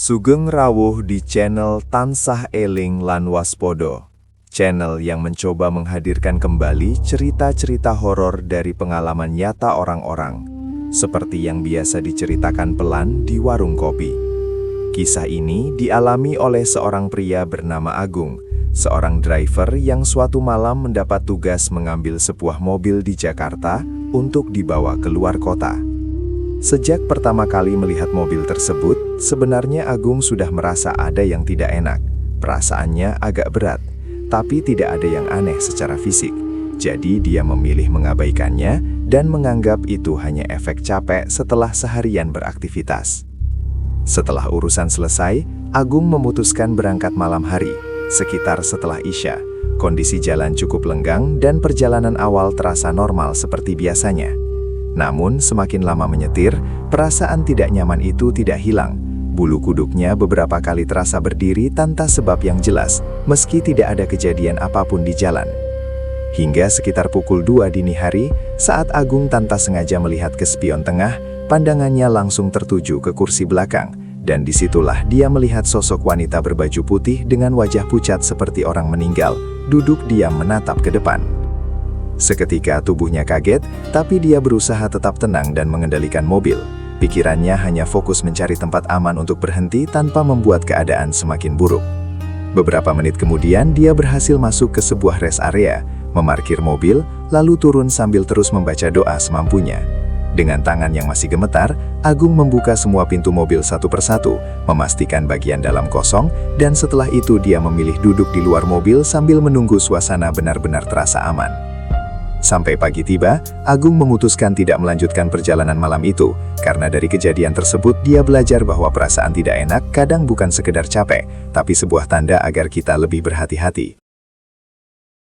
Sugeng rawuh di channel Tansah Eling lan Waspodo, channel yang mencoba menghadirkan kembali cerita-cerita horor dari pengalaman nyata orang-orang, seperti yang biasa diceritakan pelan di warung kopi. Kisah ini dialami oleh seorang pria bernama Agung, seorang driver yang suatu malam mendapat tugas mengambil sebuah mobil di Jakarta untuk dibawa keluar kota. Sejak pertama kali melihat mobil tersebut, sebenarnya Agung sudah merasa ada yang tidak enak. Perasaannya agak berat, tapi tidak ada yang aneh secara fisik. Jadi dia memilih mengabaikannya dan menganggap itu hanya efek capek setelah seharian beraktivitas. Setelah urusan selesai, Agung memutuskan berangkat malam hari, sekitar setelah Isya. Kondisi jalan cukup lenggang dan perjalanan awal terasa normal seperti biasanya. Namun, semakin lama menyetir, perasaan tidak nyaman itu tidak hilang. Bulu kuduknya beberapa kali terasa berdiri tanpa sebab yang jelas, meski tidak ada kejadian apapun di jalan. Hingga sekitar pukul 2 dini hari, saat Agung tanpa sengaja melihat ke spion tengah, pandangannya langsung tertuju ke kursi belakang, dan disitulah dia melihat sosok wanita berbaju putih dengan wajah pucat seperti orang meninggal, duduk diam menatap ke depan. Seketika tubuhnya kaget, tapi dia berusaha tetap tenang dan mengendalikan mobil. Pikirannya hanya fokus mencari tempat aman untuk berhenti tanpa membuat keadaan semakin buruk. Beberapa menit kemudian dia berhasil masuk ke sebuah rest area, memarkir mobil, lalu turun sambil terus membaca doa semampunya. Dengan tangan yang masih gemetar, Agung membuka semua pintu mobil satu persatu, memastikan bagian dalam kosong, dan setelah itu dia memilih duduk di luar mobil sambil menunggu suasana benar-benar terasa aman. Sampai pagi tiba, Agung memutuskan tidak melanjutkan perjalanan malam itu, karena dari kejadian tersebut dia belajar bahwa perasaan tidak enak kadang bukan sekedar capek, tapi sebuah tanda agar kita lebih berhati-hati.